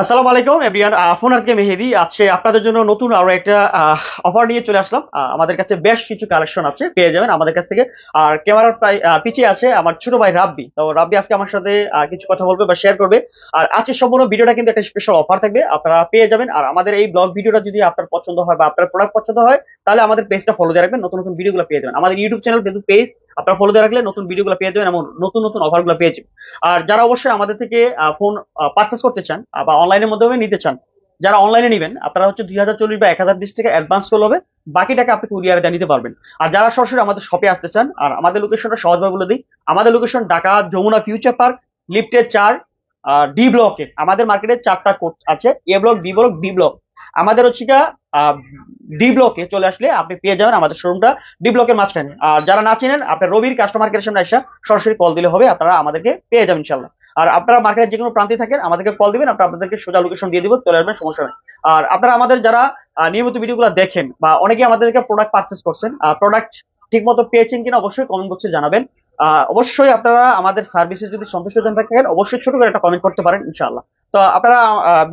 আসসালামু আলাইকুম everyone. Phone আজকে মেহেদি আছে আপনাদের জন্য নতুন আরো একটা অফার নিয়ে চলে আসলাম। আমাদের কাছে বেশ কিছু কালেকশন আছে, পেয়ে যাবেন আমাদের কাছ থেকে। আর ক্যামেরার পিছিয়ে আছে আমার ছোট ভাই রাব্বি। তো রাব্বি আজকে আমার সাথে কিছু কথা বলবে বা শেয়ার করবে। আর আজকে সম্পূর্ণ ভিডিওটা কিন্তু একটা স্পেশাল অফার থাকবে, আপনারা পেয়ে যাবেন। আর আমাদের এই ব্লগ ভিডিওটা যদি আপনার পছন্দ হয় বা আপনার প্রোডাক্ট পছন্দ হয়, তাহলে আমাদের পেজটা ফলো দিয়ে রাখবেন, নতুন নতুন ভিডিওগুলো পেয়ে যাবেন। আমাদের ইউটিউব চ্যানেল ফেসবুক পেজ আপনারা ফলো দিয়ে রাখলে নতুন ভিডিওগুলো পেয়ে যাবেন এবং নতুন নতুন অফারগুলো পেয়ে যাবেন। আর যারা অবশ্যই আমাদের থেকে ফোন পারচেস করতে চান বা অনলাইনের মাধ্যমে নিতে চান, যারা অনলাইনে নেবেন আপনারা হচ্ছে 2040 বা 1020 টাকা অ্যাডভান্স করলে হবে, বাকি টাকা আপনি কুরিয়ারে দিয়ে নিতে পারবেন। আর যারা সরাসরি আমাদের শপে আসতে চান, আর আমাদের লোকেশনটা সহজভাবে বলে দিই। আমাদের location Dhaka Jamuna future park, লিফটের 4, ডি ব্লকে। আমাদের মার্কেটে 4টা কোড আছে, A block, B block, D block. আমাদের হচ্ছে ডি ব্লকে চলে আসলে আপনি পেয়ে যাবেন আমাদের শোরুমটা ডি ব্লকের মাঝখানে। আর যারা না চিনেন, আপনার রবির কাস্টমার কেয়ার সামনে এসে সরাসরি কল দিলে হবে, আপনারা আমাদেরকে পেয়ে যাবেন ইনশাল্লাহ। আর আপনারা মার্কেটের যে কোনো প্রান্তে থাকেন আমাদেরকে কল দিবেন, আমরা আপনাদেরকে সোজা লোকেশন দিয়ে দিব, চলে আসবেন, সমস্যা নেই। আর আপনারা আমাদের যারা নিয়মিত ভিডিওগুলো দেখেন বা অনেকে আমাদেরকে প্রোডাক্ট পারচেস করছেন, প্রোডাক্ট ঠিক মতো পেয়েছেন কিনা অবশ্যই কমেন্ট বক্সে জানাবেন। অবশ্যই আপনারা আমাদের সার্ভিসে যদি সন্তুষ্ট থাকেন অবশ্যই ছোট করে একটা কমেন্ট করতে পারেন ইনশাআল্লাহ। তো আপনারা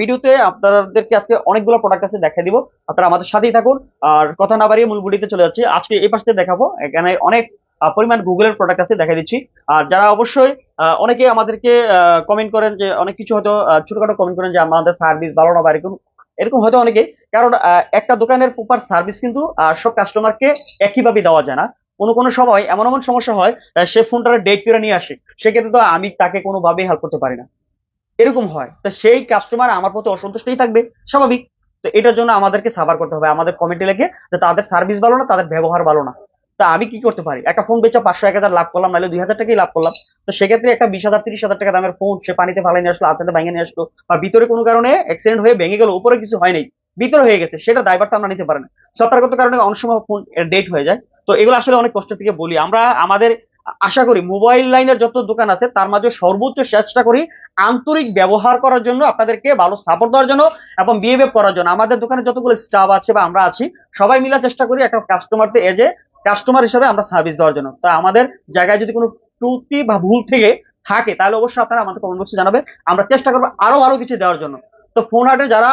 ভিডিওতে আপনাদেরকে আজকে অনেকগুলো প্রোডাক্ট আছে দেখাই দিব, আপনারা আমাদের সাথেই থাকুন। আর কথা না বাড়িয়ে মূল ভিডিওতে চলে যাচ্ছি। আজকে এই পাশে দেখাবো, এখানে অনেক পরিমাণ গুগলের প্রোডাক্ট আছে, দেখা দিচ্ছি। আর যারা অবশ্যই অনেকে আমাদেরকে কমেন্ট করেন যে অনেক কিছু হয়তো ছোটখাটো কমেন্ট করেন যে আমাদের সার্ভিস ভালো না বা এরকম এরকম হয়তো অনেকে। কারণ একটা দোকানের প্রপার সার্ভিস কিন্তু সব কাস্টমারকে একইভাবে দেওয়া যায় না। কোনো কোনো সময় এমন এমন সমস্যা হয়, সে ফোনটার ডেট করে নিয়ে আসে, সেক্ষেত্রে তো আমি তাকে কোনোভাবেই হেল্প করতে পারি না। এরকম হয়, তো সেই কাস্টমার আমার প্রতি অসন্তুষ্টই থাকবে, স্বাভাবিক। তো এটার জন্য আমাদেরকে সাফার করতে হবে, আমাদের কমেন্টে লিখে যে তাদের সার্ভিস ভালো না, তাদের ব্যবহার ভালো না। তা আমি কি করতে পারি? একটা ফোন বেচা 500-1000 লাভ করলাম, নাহলে 2000 টাকাই লাভ করলাম। তো সেক্ষেত্রে একটা 20,000-30,000 টাকা দামের ফোন সে পানিতে ফালাই নিয়ে আসলো, আচাতে ভেঙে নিয়ে আসলো, বা ভিতরে কোনো কারণে অ্যাক্সিডেন্ট হয়ে ভেঙে গেল, উপরে কিছু হয় নাই, ভিতরে হয়ে গেছে, সেটা দায়ভারটা আমরা নিতে পারি না। সফটওয়্যারগত কারণে অনেক সময় ফোন ডেট হয়ে যায়। তো এগুলো আসলে অনেক কষ্ট থেকে বলি আমরা আমাদের। আশা করি মোবাইল লাইনের যত দোকান আছে তার মাঝে সর্বোচ্চ চেষ্টা করি আন্তরিক ব্যবহার করার জন্য, আপনাদেরকে ভালো সাপোর্ট দেওয়ার জন্য এবং বিহেভ করার জন্য। আমাদের দোকানে যতগুলো স্টাফ আছে বা আমরা আছি, সবাই মিলে চেষ্টা করি একটা কাস্টমারকে এজ এ কাস্টমার হিসেবে আমরা সার্ভিস দেওয়ার জন্য। তা আমাদের জায়গায় যদি কোনো ত্রুটি বা ভুল থেকে থাকে, তাহলে অবশ্যই আপনারা আমাদের কমেন্ট বক্সে জানাবেন, আমরা চেষ্টা করবো আরো ভালো কিছু দেওয়ার জন্য। তো ফোন হাটে যারা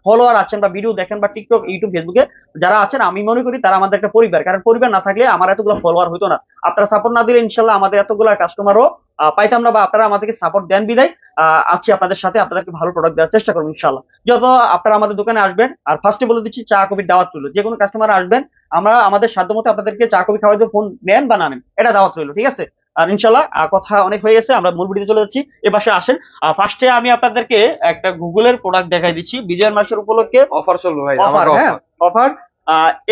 ফলোয়ার আছেন বা ভিডিও দেখেন বা টিকটক, ইউটিউব, ফেসবুকে যারা আছেন, আমি মনে করি তারা আমাদের একটা পরিবার। কারণ পরিবার না থাকলে আমার এতগুলো ফলোয়ার হতো না। আপনারা সাপোর্ট না দিলে ইনশাল্লাহ আমাদের এতগুলো কাস্টমারও পাইতাম না, বা আপনারা আমাদেরকে সাপোর্ট দেন বিদায় আছি আপনাদের সাথে, আপনাদেরকে ভালো প্রোডাক্ট দেওয়ার চেষ্টা করবো ইনশাল্লাহ। যত আপনারা আমাদের দোকানে আসবেন, আর ফার্স্টে বলে দিচ্ছি চা কফির দাওয়াত রইল, যে কোনো কাস্টমার আসবেন আমরা আমাদের সাধ্য মতো আপনাদেরকে চা কফি খাওয়াই দেবো, ফোন নেন বা না নেন, এটা দাওয়াত রইল, ঠিক আছে? আর ইনশাল্লাহ কথা অনেক হয়ে গেছে, আমরা মূল ভিডিওতে চলে যাচ্ছি। এ পাশে আসেন। ফার্স্টে আমি আপনাদেরকে একটা গুগলের প্রোডাক্ট দেখাই দিচ্ছি বিজয়ের মাসের উপলক্ষে। অফার চলবে ভাই, অফার, আমাকে হ্যাঁ, অফার। অফার।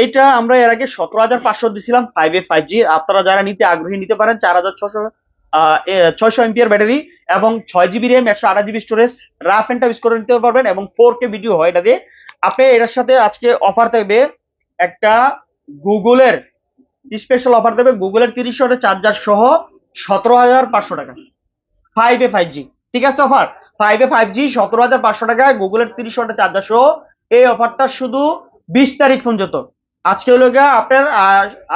এটা আমরা এর আগে 17,500 দিছিলাম 5A 5G। আপনারা যারা নিতে আগ্রহী নিতে পারেন। 4,600 এমপিআর ব্যাটারি এবং 6 GB RAM, 128 GB storage, rough and tough use করে নিতে পারবেন এবং 4K ভিডিও হয় এটা দিয়ে। আপনি এটার সাথে আজকে অফার থাকবে একটা গুগলের স্পেশাল অফার দেবে, গুগলের 30 ওয়াটের চার্জার সহ 17,500 টাকা 5A 5G। ঠিক আছে? অফার 5A 5G 17,500 টাকায় গুগলের 30 ওয়াটের চার্জার সহ। এই অফারটা শুধু 20 তারিখ পর্যন্ত। আজকে হলো গিয়ে আপনার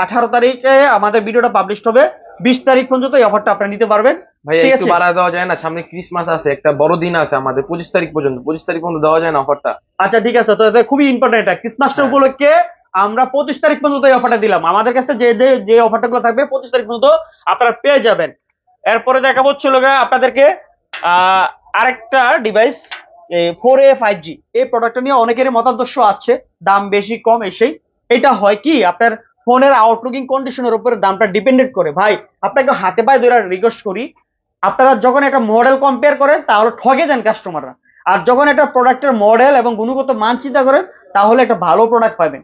18 তারিখে আমাদের ভিডিওটা পাবলিশ হবে। 20 তারিখ পর্যন্ত এই অফারটা আপনারা নিতে পারবেন। ভাই ঠিক একটু আছে? বাড়ায় দেওয়া যায় না? সামনে ক্রিসমাস আছে, একটা বড় দিন আছে আমাদের, 25 তারিখ পর্যন্ত। 25 তারিখ পর্যন্ত দেওয়া যায় না অফারটা? আচ্ছা ঠিক আছে, তো এটা খুবই ইম্পর্টেন্ট, এটা ক্রিসমাসটা হ্যাঁ। উপলক্ষে আমরা 25 তারিখ পর্যন্ত এই অফারটা দিলাম। আমাদের কাছে যে যে যে অফারটা গুলো থাকবে 25 তারিখ পর্যন্ত আপনারা পেয়ে যাবেন। এরপরে দেখাবো হচ্ছিল গিয়ে আপনাদেরকে আহ আরেকটা ডিভাইস, 4A 5G। এই প্রোডাক্টটা নিয়ে অনেকেরই মতাদর্শ আছে, দাম বেশি কম এসেই। এটা হয় কি, আপনার ফোনের আউটলুকিং কন্ডিশনের উপরে দামটা ডিপেন্ডেন্ট করে। ভাই আপনাকে হাতে পায়ে ধরে রিকোয়েস্ট করি, আপনারা যখন একটা মডেল কম্পেয়ার করেন তাহলে ঠকে যান কাস্টমাররা। আর যখন একটা প্রোডাক্টের মডেল এবং গুণগত মান চিন্তা করেন, তাহলে একটা ভালো প্রোডাক্ট পাবেন।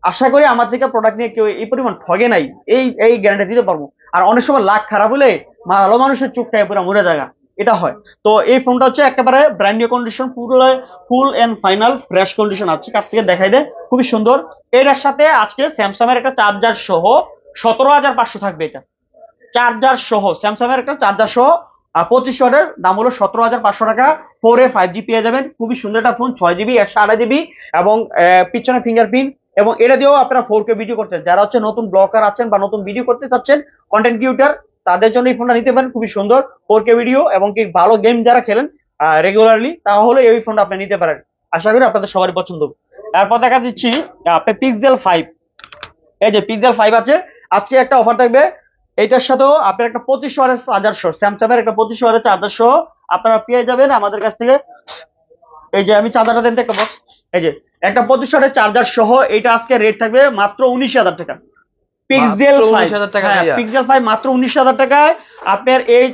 আশা করি আমার থেকে প্রোডাক্ট নিয়ে কেউ এই পরিমাণ ঠগে নাই, এই এই গ্যারান্টি দিতে পারবো। আর অনেক সময় লাখ খারাপ হলে ভালো মানুষের চোখটায় পুরো মরে জায়গা, এটা হয়। তো এই ফোনটা হচ্ছে একেবারে brand new condition, full and final fresh condition আছে, কাছ থেকে দেখাই দেয়, খুবই সুন্দর। এটার সাথে আজকে স্যামসাং এর একটা চার্জার সহ 17,500 থাকবে। এটা চার্জার সহ, স্যামসাং এর একটা চার্জার সহ 25 ওয়াটের, দাম হলো 17,500 টাকা। 4A 5G পেয়ে যাবেন, খুবই সুন্দর একটা ফোন, 6 জিবি 128 জিবি এবং পিছনে ফিঙ্গারপ্রিন্ট। এবং এটা দিয়েও আপনারা 4K ভিডিও করতে, যারা হচ্ছে নতুন ব্লগার আছেন বা নতুন ভিডিও করতে চাচ্ছেন, কন্টেন্ট ক্রিয়েটর, তাদের জন্য এই ফোনটা নিতে পারেন, খুবই সুন্দর 4K ভিডিও এবং কি ভালো গেম যারা খেলেন রেগুলারলি, তাহলে এই ফোনটা আপনি নিতে পারেন। আশা করি আপনাদের সবারই পছন্দ হবে। তারপর দেখা দিচ্ছি আপনার পিক্সেল 5। এই যে পিক্সেল 5 আছে, আজকে একটা অফার থাকবে। এটার সাথেও আপনার একটা 2500 ওয়াটের চার্জার সহ, স্যামসাং এর একটা 2500 ওয়াটের চার্জার সহ আপনারা পেয়ে যাবেন আমাদের কাছ থেকে। এই যে আমি চার্জারটা দেন তো একটা বক্স। এই যে একটা 2500 ওয়াটের চার্জার সহ, এটা আজকে রেট থাকবে মাত্র 19,000 টাকা। পিক্সেল মাত্র 5, 19,000 টাকা হ্যাঁ ভাইয়া। পিক্সেল 5 মাত্র 19,000 টাকায় আপনার এই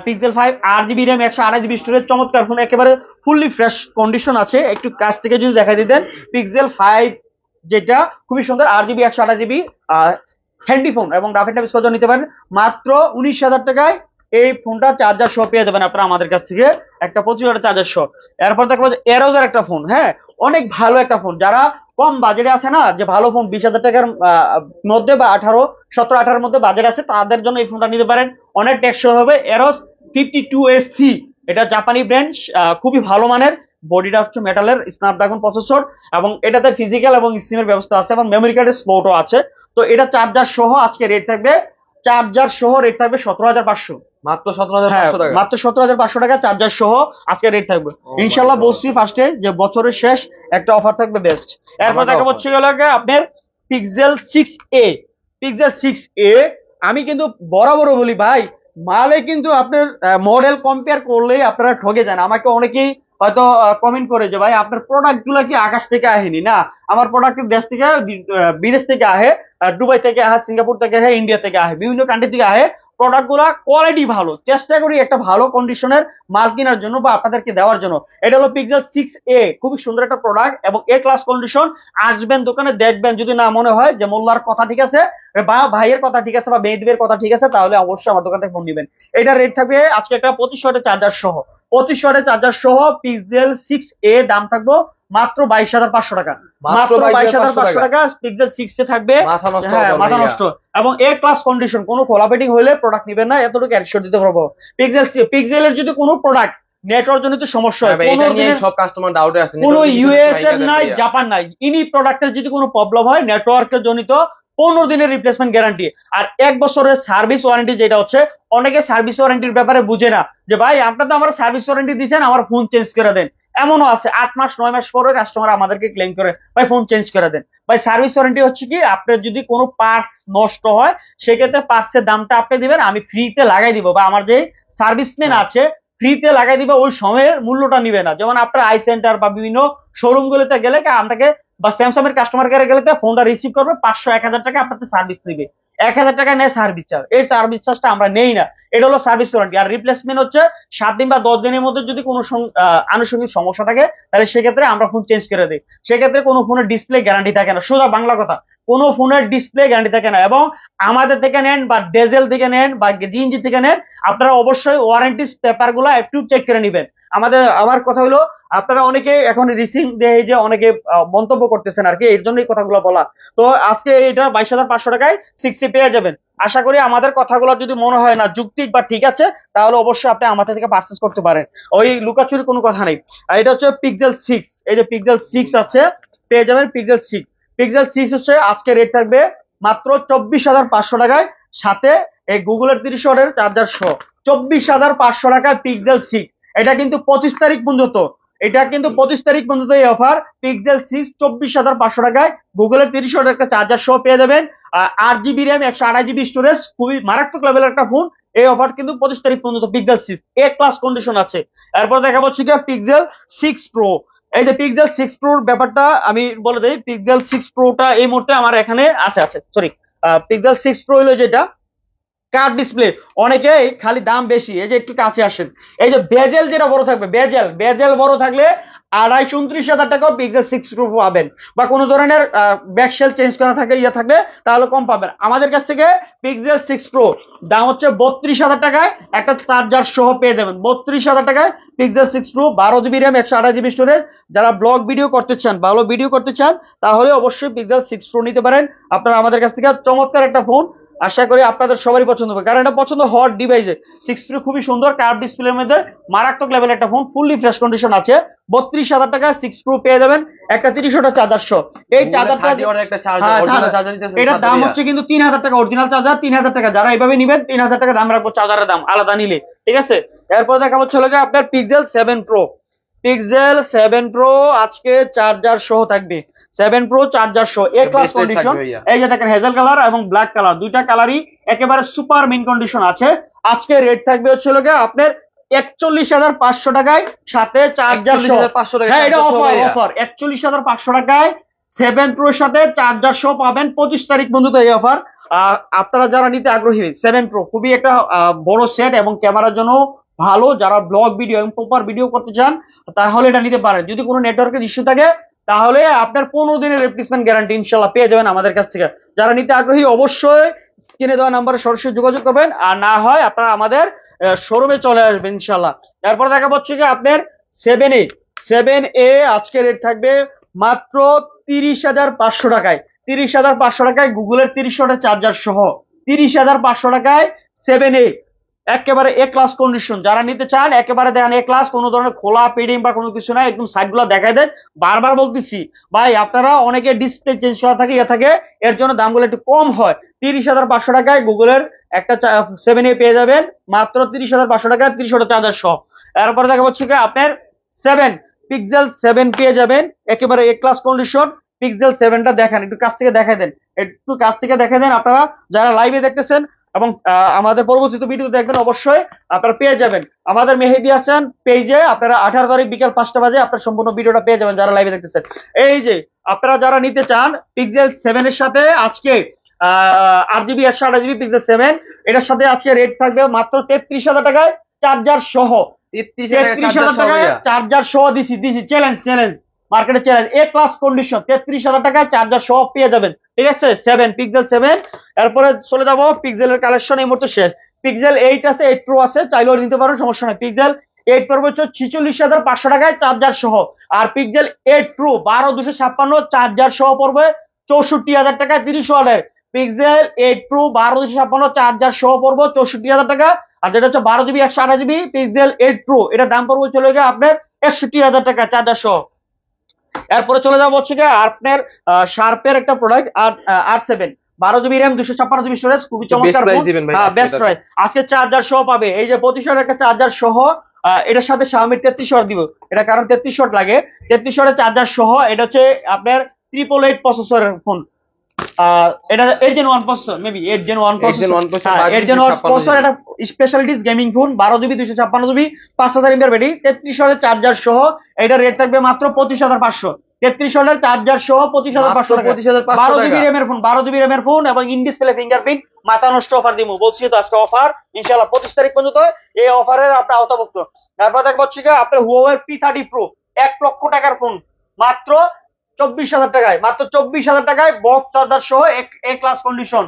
pixel 5 8 GB RAM 128 GB storage, চমৎকার ফোন, একেবারে ফুললি ফ্রেশ কন্ডিশন আছে। একটু কাছ থেকে যদি দেখা দিতেন, পিক্সেল 5 যেটা খুবই সুন্দর 8 জিবি 128 জিবি হ্যান্ডি ফোন, এবং রাফ এন্ড টাফ ইউজ নিতে পারেন মাত্র 19,000 টাকায়। এই ফোনটা চার্জার সহ পেয়ে যাবেন আপনারা আমাদের কাছ থেকে, একটা 25 ওয়াটের চার্জার সহ। এরপর দেখবো এরোজের একটা ফোন, হ্যাঁ অনেক ভালো একটা ফোন। যারা কম বাজেটে আছে না, যে ভালো ফোন 20,000 টাকার মধ্যে বা 17-18 মধ্যে বাজেট আছে, তাদের জন্য এই ফোনটা নিতে পারেন। অনেক টেকসই হবে। এরোস 52SC, এটা জাপানি ব্র্যান্ড, খুবই ভালো মানের। বডিটা হচ্ছে মেটালের স্ন্যাপড্রাগন প্রসেসর, এবং এটাতে ফিজিক্যাল এবং সিমের ব্যবস্থা আছে, এবং মেমোরি কার্ডের স্লটও আছে। তো এটা চার্জার সহ আজকে রেট থাকবে, চার্জার সহ রেট থাকবে 17,500। মাত্র হ্যাঁ 17,500 টাকা। মাত্র 17,500 টাকা চার্জার সহ আজকে রেট থাকবে। Oh my ইনশাল্লাহ God. বলছি ফার্স্টে যে বছরের শেষ একটা অফার থাকবে বেস্ট। এরপর ধামাকা দেখা offer। হচ্ছে গেল আপনার পিক্সেল 6a। পিক্সেল 6a আমি কিন্তু বরাবর বলি ভাই, মালে কিন্তু আপনার মডেল কম্পেয়ার করলেই আপনারা ঠকে যান। আমাকে অনেকেই হয়তো কমেন্ট করে যে ভাই আপনার প্রোডাক্ট গুলা কি আকাশ থেকে আসেনি। না, আমার প্রোডাক্ট দেশ থেকে বিদেশ থেকে আহে, দুবাই থেকে আহে, সিঙ্গাপুর থেকে আহে, ইন্ডিয়া থেকে আহে, বিভিন্ন কান্ট্রি থেকে আহে। প্রোডাক্ট গুলা কোয়ালিটি ভালো, চেষ্টা করি একটা ভালো কন্ডিশনের মাল কেনার জন্য বা আপনাদেরকে দেওয়ার জন্য। এটা হলো পিক্সেল 6a, খুবই সুন্দর একটা প্রোডাক্ট এবং এ ক্লাস কন্ডিশন। আসবেন দোকানে দেখবেন, যদি না মনে হয় যে মোল্লার কথা ঠিক আছে বা ভাইয়ের কথা ঠিক আছে বা মেয়েদের কথা ঠিক আছে, তাহলে অবশ্যই আমার দোকান থেকে ফোন নিবেন। এটা রেট থাকবে আজকে একটা 2500 ওয়াটের চার্জার সহ, 2500 ওয়াটের চার্জার সহ পিক্সেল 6a দাম থাকবো মাত্র 22,500 টাকা। মাত্র 22,500 টাকা পিক্সেল 6 এ থাকবে। মাথা নষ্ট হ্যাঁ হবে মাথা ভাইয়া। নষ্ট। এবং এ ক্লাস কন্ডিশন, কোনো কোলাবেটিং হলে প্রোডাক্ট নিবেন না, এতটুকু অ্যাডশন দিতে পারবো। পিক্সেলের যদি কোনো প্রোডাক্ট নেটওয়ার্ক জনিত সমস্যা হ্যাঁ হয়, ভাই, এটা কোনো নিয়ে দিনের সব কাস্টমার ডাউটে আছে। কোনো নেটওয়ার্কের কিছু ইউএস নাই এর নাই, ভাইয়া। জাপান নাই, ইনি প্রোডাক্টের যদি কোনো প্রবলেম হয় নেটওয়ার্কের জনিত 15 দিনের রিপ্লেসমেন্ট গ্যারান্টি, আর 1 বছরের সার্ভিস ওয়ারেন্টি। যেটা হচ্ছে অনেকে সার্ভিস ওয়ারেন্টির ব্যাপারে বুঝে না, যে ভাই আপনার তো আমার সার্ভিস ওয়ারেন্টি দিচ্ছেন, আমার ফোন চেঞ্জ করে দেন। এমনও আছে 8 মাস 9 মাস পরে কাস্টমার আমাদেরকে ক্লেম করে ভাই ফোন চেঞ্জ করে দেন। ভাই সার্ভিস ওয়ারেন্টি হচ্ছে কি, আপনার যদি কোনো পার্টস নষ্ট হয় সেক্ষেত্রে পার্টসের দামটা আপনি দিবেন, আমি ফ্রিতে লাগাই দিব, বা আমার যে সার্ভিসম্যান আছে ফ্রিতে লাগাই দিবে, ওই সময়ের মূল্যটা নিবে না। যেমন আপনার আই সেন্টার বা বিভিন্ন শোরুম গুলোতে গেলে আপনাকে, বা স্যামসাং এর কাস্টমার কেয়ারে গেলে ফোনটা রিসিভ করবে 500-1000 টাকা আপনাদের সার্ভিস নিবে। 1000 টাকা নেয় সার্ভিস চার্জ, এই সার্ভিস চার্জটা আমরা নেই না। এটা হলো সার্ভিস ওয়ারেন্টি। আর রিপ্লেসমেন্ট হচ্ছে 7 দিন বা 10 দিনের মধ্যে যদি কোনো আনুষঙ্গিক সমস্যা থাকে, তাহলে সেক্ষেত্রে আমরা ফোন চেঞ্জ করে দিই। সেক্ষেত্রে কোনো ফোনের ডিসপ্লে গ্যারান্টি থাকে না, সোজা বাংলা কথা, কোনো ফোনের ডিসপ্লে গ্যারান্টি থাকে না। এবং আমাদের থেকে নেন বা ডেজেল থেকে নেন বা জিএনজি থেকে নেন, আপনারা অবশ্যই ওয়ারেন্টি পেপার গুলা একটু চেক করে নেবেন। আমার কথা হলো, আপনারা অনেকে এখন রিসিং দিয়ে যে অনেকে মন্তব্য করতেছেন আর কি, এর জন্য এই কথাগুলো বলা। তো আজকে এটা 22,500 টাকায় 6 পেয়ে যাবেন। আশা করি আমাদের কথাগুলো যদি মনে হয় না যুক্তিক বা ঠিক আছে, তাহলে অবশ্যই আপনি আমাদের থেকে পারচেজ করতে পারেন। ওই লুকাচুরি কোনো কথা নেই। আর এটা হচ্ছে পিক্সেল 6, এই যে পিক্সেল 6 আছে, পেয়ে যাবেন পিক্সেল 6 হচ্ছে আজকে রেট থাকবে মাত্র 24,500 টাকায়, সাথে এই গুগলের 30 ওয়াটের চার্জার সহ 24,500 টাকায় পিক্সেল 6। এটা কিন্তু 25 তারিখ পর্যন্ত, এটা কিন্তু 25 তারিখ পর্যন্ত এই অফার। পিক্সেল 6 24,500 টাকায় গুগলের 30 ওয়াটের একটা চার্জার সহ পেয়ে যাবেন। 8 জিবি র্যাম 128 জিবি স্টোরেজ, খুবই মারাত্মক লেভেলের একটা ফোন। এই অফার কিন্তু 25 তারিখ পর্যন্ত পিক্সেল 6 এ ক্লাস কন্ডিশন আছে। এরপর দেখা হচ্ছে কি পিক্সেল 6 প্রো। এই যে পিক্সেল 6 প্রোর ব্যাপারটা আমি বলে দিই। পিক্সেল 6 প্রোটা এই মুহূর্তে আমার এখানে আছে সরি। পিক্সেল 6 প্রো হলো যেটা কার্ভ ডিসপ্লে, অনেকে খালি দাম বেশি, এই যে একটু কাছে আসেন, এই যে বেজেল যেটা বড় থাকবে, বেজেল বড় থাকলে 28-29 হাজার টাকা পিক্সেল 6 প্রো পাবেন। বা কোনো ধরনের ব্যাকশেল চেঞ্জ করা থাকলে থাকলে তাহলে কম পাবেন। আমাদের কাছ থেকে পিক্সেল 6 প্রো দাম হচ্ছে 32,000 টাকায় একটা চার্জার সহ পেয়ে যাবেন। 32,000 টাকায় pixel 6 pro, 12 GB RAM 128 GB storage. যারা ব্লগ ভিডিও করতে চান, ভালো ভিডিও করতে চান, তাহলে অবশ্যই পিক্সেল 6 প্রো নিতে পারেন আপনারা আমাদের কাছ থেকে। চমৎকার একটা ফোন, আশা করি আপনাদের সবারই পছন্দ হবে, কারণ এটা পছন্দ হওয়ার ডিভাইসে। 6 Pro খুবই সুন্দর কার্ভ ডিসপ্লের মধ্যে মারাত্মক লেভেলের একটা ফোন, ফুললি ফ্রেশ কন্ডিশন আছে। 32,000 টাকায় 6 Pro পেয়ে যাবেন একটা 30 ওয়াটের চার্জার সহ। এই চার্জারটা একটা চার্জার, অরিজিনাল চার্জার নিতেছেন, এটার দাম হচ্ছে কিন্তু 3,000 টাকা, অরিজিনাল চার্জার 3,000 টাকা। যারা এইভাবে নিবেন 3,000 টাকা দাম রাখবো চার্জারের দাম আলাদা নিলে, ঠিক আছে। এরপর দেখা হচ্ছে হলো আপনার পিক্সেল 7 Pro। পিক্সেল 7 Pro আজকে চার্জার সহ থাকবে। 7 Pro চার্জার সহ, এ ক্লাস কন্ডিশন। এই যে দেখেন হেজেল কালার এবং ব্ল্যাক কালার, দুইটা কালারই একেবারে সুপার মিন কন্ডিশন আছে। আজকে রেট থাকবে হচ্ছে হলো আপনার 41,500 টাকায়, সাথে চার্জার সহ। হ্যাঁ এটা অফার, 41,500 টাকায় 7 Pro এর সাথে চার্জার সহ পাবেন 25 তারিখ পর্যন্ত এই অফার। আপনারা যারা নিতে আগ্রহী, 7 Pro খুবই একটা বড় সেট এবং ক্যামেরার জন্য ভালো। যারা ব্লগ ভিডিও এবং প্রপার ভিডিও করতে চান তাহলে এটা নিতে পারেন। যদি কোনো নেটওয়ার্কের ইস্যু থাকে তাহলে আপনার 15 দিনের রিপ্লেসমেন্ট গ্যারান্টি ইনশাল্লাহ পেয়ে যাবেন আমাদের কাছ থেকে। যারা নিতে আগ্রহী অবশ্যই স্ক্রিনে দেওয়া নাম্বারে সরাসরি যোগাযোগ করবেন, আর না হয় আপনারা আমাদের শোরুমে চলে আসবেন ইনশাল্লাহ। তারপর দেখা পাচ্ছে যে আপনার 7A আজকে রেট থাকবে মাত্র 30,500 টাকায়। 30,500 টাকায় গুগলের 30 ওয়াটের চার্জার সহ, 30,500 টাকায় 7A একেবারে এ ক্লাস কন্ডিশন। যারা নিতে চান একেবারে দেখেন এ ক্লাস, কোনো ধরনের খোলা পেডিং বা কোনো কিছু নাই, একদম সাইড গুলা দেখাই দেন। বারবার বলতেছি ভাই, আপনারা অনেকে ডিসপ্লে চেঞ্জ করা থাকে থাকে, এর জন্য দামগুলো একটু কম হয়। 30,500 টাকায় গুগলের একটা 7A পেয়ে যাবেন মাত্র 30,500 টাকায় 30 ওয়াটের চার্জার সহ। এরপরে দেখা হচ্ছে কি আপনার পিক্সেল 7 পেয়ে যাবেন একেবারে এ ক্লাস কন্ডিশন। পিক্সেল 7টা দেখেন, একটু কাছ থেকে দেখা দেন, একটু কাছ থেকে দেখা দেন। আপনারা যারা লাইভে দেখতেছেন এবং আমাদের পরবর্তীতে ভিডিও দেখবেন অবশ্যই আপনারা পেয়ে যাবেন। আমাদের মেহেদি হাসান পেজে আপনারা 18 তারিখ বিকাল 5টা বাজে আপনার সম্পূর্ণ ভিডিওটা পেয়ে যাবেন যারা লাইভে দেখতেছেন। এই যে আপনারা যারা নিতে চান পিক্সেল 7 এর সাথে আজকে 8GB 128GB পিক্সেল 7, এটার সাথে আজকে রেট থাকবে মাত্র 33,000 টাকায় চার্জার সহ। 33,000 টাকায় চার্জার সহ দিছি চ্যালেঞ্জ, মার্কেটে চ্যালেঞ্জ, এ ক্লাস কন্ডিশন 33,000 টাকায় চার্জার সহ পেয়ে যাবেন, ঠিক আছে। পিক্সেল 7। এরপরে চলে যাবো পিক্সেলের কালেকশন এই মুহূর্তে শেষ। পিক্সেল 8 আছে, 8 Pro আছে, চাইলেও নিতে পারেন, সমস্যা নাই। পিক্সেল 8 পড়বে 46,500 টাকায় চার্জার সহ। আর পিক্সেল 8 Pro 12,256 চার্জার সহ পড়বে 64,000 টাকায় 30 ওয়াটের। পিক্সেল 8 Pro 12,256 চার্জার সহ পড়বে 64,000 টাকা। আর যেটা হচ্ছে 12GB 128GB পিক্সেল 8 Pro, এটা দাম পড়বে চলে গিয়ে আপনার 61,000 টাকা চার্জার সহ। এরপরে চলে যাবো হচ্ছে গিয়ে আপনার শার্পের একটা product R7, 12GB RAM 256GB storage, খুবই চমৎকার বেস্ট প্রাইস। আজকে চার্জার সহ পাবে এই যে 25 একটা চার্জার সহ। এটার সাথে Xiaomi 33 ওয়াট দিব, এটা কারণ 33 ওয়াট লাগে, 33 ওয়াটের চার্জার সহ। এটা হচ্ছে আপনার 888 প্রসেসরের ফোন। এটা 8 Gen 1 processor, maybe 8 Gen 1 processor, 8 Gen 1 processor. এটা specialities gaming phone, 12GB 256GB 5000 mAh battery, 33 ওয়াটের চার্জার সহ। এটা রেট থাকবে মাত্র 25,500। 33 ওয়াটের চার্জার সহ 25,500 টাকা। 12GB RAM এর ফোন, 12GB RAM এর ফোন এবং ইন ডিসপ্লে ফিঙ্গারপ্রিন্ট, মাথা নষ্ট অফার দিব, বলছি তো আজকে অফার ইনশাআল্লাহ 25 তারিখ পর্যন্ত এই অফারের আপনার আওতাভুক্ত। তারপর দেখবো হচ্ছে আপনার Huawei P30 Pro 1 লক্ষ টাকার ফোন মাত্র 24,000 টাকায়, মাত্র 24,000 টাকায় বক্স চার্জার সহ এ ক্লাস কন্ডিশন,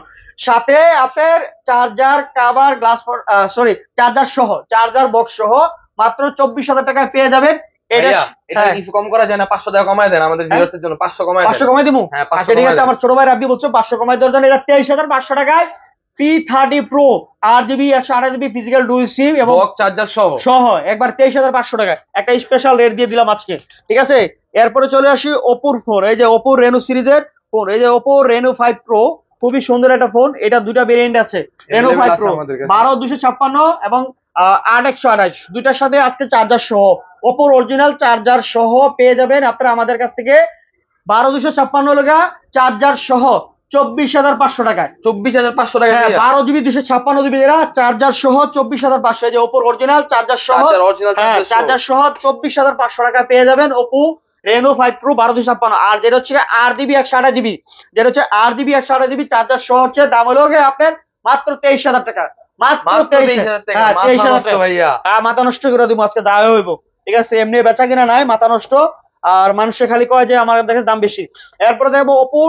সাথে আপনার চার্জার কাভার গ্লাস, চার্জার সহ, চার্জার বক্স সহ মাত্র 24,000 টাকায় পেয়ে যাবেন। এটা কিছু কম করা যায় না? 500 টাকা কমায় দেন আমাদের ভিউয়ারদের জন্য, 500 কমায় দেন। 500 কমায় দিমু? আচ্ছা ঠিক আছে, আমার ছোট ভাই রাব্বি বলছে 500 কমায় দেওয়ার জন্য। এটা 23,500 টাকায় P30 Pro 8GB 128GB physical dual SIM এবং চার্জার সহ একবার 23,500 টাকায় একটা স্পেশাল রেট দিয়ে দিলাম আজকে, ঠিক আছে। এরপরে চলে আসি Oppo ফোন। এই যে Oppo Reno সিরিজের ফোন, এই যে Oppo Reno 5 Pro, খুবই সুন্দর একটা ফোন। এটা দুইটা ভেরিয়েন্ট আছে, Reno 5 Pro 12,256 এবং 8,128, দুইটার সাথে আজকে চার্জার সহ Oppo অরিজিনাল চার্জার সহ পেয়ে যাবেন আপনারা আমাদের কাছ থেকে 12,256 টাকা চার্জার সহ 24,500 টাকায়। 24,500 টাকা, 12GB 256GB চার্জার সহ 24,500। এই যে Oppo অরিজিনাল চার্জার সহ, চার্জার সহ 24,500 টাকা পেয়ে যাবেন Oppo Reno 5 Pro 12,256। আর যেটা হচ্ছে 8GB 128GB, যেটা হচ্ছে 8GB 128GB চার্জার সহ হচ্ছে দাম হলো আপনার মাত্র 23,000 টাকা, মাত্র 23,000 টাকা। 23,000 টাকা ভাইয়া, মাথা নষ্ট করে দিব আজকে, দায় হইব, ঠিক আছে। এমনি বেচা কিনা নাই, মাথা নষ্ট। আর মানুষে খালি কয় যে আমার দেখে দাম বেশি। এরপরে দেখবো Oppo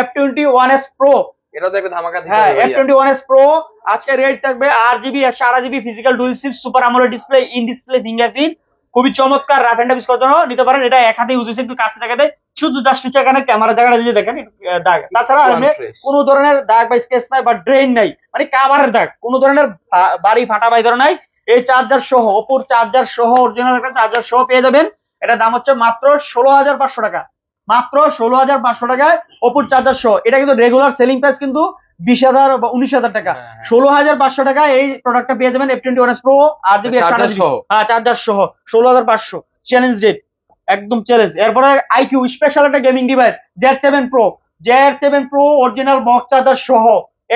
F21s Pro, এটা দেখবে ধামাকা দিতে। হ্যাঁ, F21s Pro আজকে রেট থাকবে 8GB 128GB physical dual SIM super AMOLED display, in display fingerprint, খুবই চমৎকার। রাফ এন্ড টাফ ইউজ করার জন্য নিতে পারেন। এটা এক হাতে ইউজ হচ্ছে, একটু কাছে দেখাতে শুধু জাস্ট হচ্ছে এখানে ক্যামেরা জায়গাটা যদি দেখেন একটু, দাগ, তাছাড়া আর এমনি ফ্রেশ। কোনো ধরনের দাগ বা স্কেচ নাই বা ড্রেন নাই, মানে কাভারের দাগ, কোনো ধরনের বাড়ি ফাটা বা এই ধরনের নাই। এই চার্জার সহ, ওপোর চার্জার সহ, অরিজিনাল একটা চার্জার সহ পেয়ে যাবেন। এটা দাম হচ্ছে মাত্র 16,500 টাকা, মাত্র 16,500 টাকায় ওপোর চার্জার সহ। এটা কিন্তু রেগুলার সেলিং প্রাইস কিন্তু 20,000 বা 19,000 টাকা। 16,500 টাকা এই প্রোডাক্টটা পেয়ে যাবেন F21s Pro 8GB চার্জার সহ। হ্যাঁ চার্জার সহ 16,500 চ্যালেঞ্জ রেট, একদম চ্যালেঞ্জ। এরপরে আইকিউ স্পেশাল একটা gaming device Z7 Pro original box charger সহ,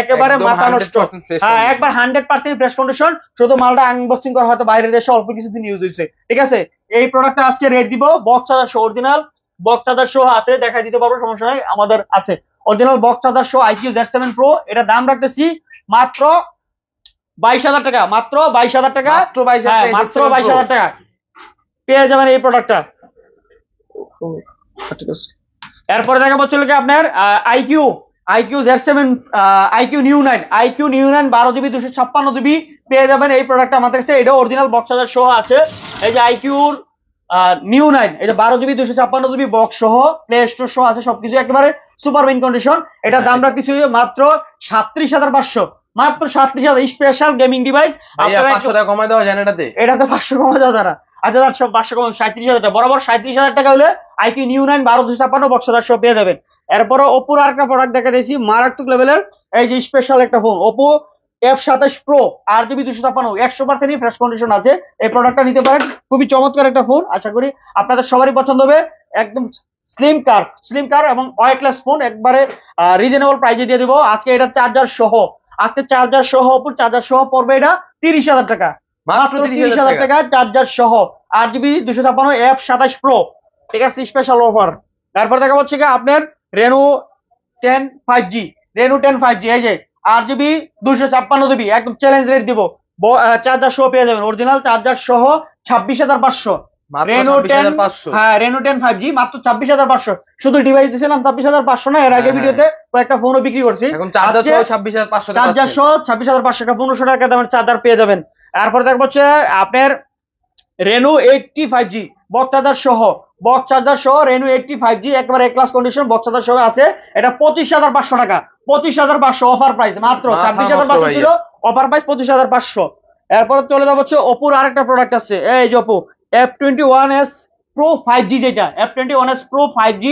একেবারে একদম মাথা নষ্ট। 100% fresh হ্যাঁ condition। একবার 100% ফ্রেশ কন্ডিশন, শুধু মালটা আনবক্সিং করা হয়তো বাইরের দেশে অল্প কিছুদিন ইউজ হয়েছে, ঠিক আছে। এই প্রোডাক্টটা আজকে রেট দিব বক্স চার্জার সহ, অরিজিনাল বক্স চার্জার সহ আছে, দেখাই দিতে পারবো, সমস্যা নাই, আমাদের আছে অরিজিনাল বক্স চার্জার সহ আইকিউ Z7 Pro। এটা দাম রাখতেছি মাত্র 22,000 টাকা, মাত্র 22,000 টাকা, মাত্র 22,000 হ্যাঁ, টাকা, মাত্র Z7 Pro। 22,000 টাকা পেয়ে যাবেন এই প্রোডাক্টটা। এরপরে দেখা হচ্ছে কি আপনার IQ IQ Z7 IQ new 9 12GB 256GB পেয়ে যাবেন এই প্রোডাক্টটা আমাদের কাছে। এটা অরিজিনাল বক্স চার্জার সহ আছে। এই যে আইকিউর নিউ 9, এটা 12GB 256GB বক্স সহ, প্লে স্টোর সহ আছে, সবকিছু একেবারে সুপার মেইন কন্ডিশন। এটা দাম রাখতেছি মাত্র 37,500, মাত্র 37,000, স্পেশাল গেমিং ডিভাইস। ভাইয়া 500 টাকা কমায় দেওয়া যায় না এটাতে? এটাতে 500 কমা যাবে তারা, আচ্ছা তার সব 500 কম, 37,000 টাকা, বরাবর 37,000 টাকা হলে আইকিউ নিউ 9 12/256 বক্স চার্জার সহ পেয়ে যাবেন। এরপরে ওপোর আরেকটা প্রোডাক্ট দেখা দিয়েছি মারাত্মক লেভেলের, এই যে স্পেশাল একটা phone Oppo F27 Pro 8GB 256, 100% fresh condition আছে। এই প্রোডাক্টটা নিতে পারেন, খুবই চমৎকার একটা ফোন, আশা করি আপনাদের সবারই পছন্দ হবে। একদম স্লিম কার এবং ওয়েটলেস ফোন, একবারে রিজনেবল প্রাইসে দিয়ে দিব আজকে। এটা চার্জার সহ, আজকে চার্জার সহ, ওপোর চার্জার সহ পড়বে এটা 30,000 টাকা, মাত্র 30,000 টাকা চার্জার সহ 8GB 256 F27 Pro, ঠিক আছে, স্পেশাল অফার। তারপর দেখা হচ্ছে কি আপনার রেনো 10 5G, এই যে 8GB 256GB একদম চ্যালেঞ্জ রেট দিব, চার্জার সহ পেয়ে যাবেন, অরিজিনাল চার্জার সহ 26,500। মাত্র রেনো 10, 26,500। হ্যাঁ রেনো 10 5G মাত্র 26,500। শুধু ডিভাইস দিয়েছিলাম 26,500 না, এর আগে হ্যাঁ, ভিডিওতে কয়েকটা ফোনও বিক্রি করছি। এখন চার্জার আজকে সহ 26,500 টাকা চার্জার সহ 26,500 টাকা, 1500 টাকা দামের চার্জার পেয়ে যাবেন। তারপর দেখবো হচ্ছে আপনার রেনো 80 5G বক্স চার্জার সহ রেনো 80 5G একেবারে এ ক্লাস কন্ডিশন বক্স চার্জার সহ আছে। এটা 25,500 টাকা, 25,500 অফার প্রাইস, মাত্র 26,500 ছিল অফার প্রাইস 25,500। এরপরে চলে যাবো হচ্ছে ওপোর আরেকটা প্রোডাক্ট আছে, এই যে ওপো F21s Pro 5G, যেটা F21s Pro 5G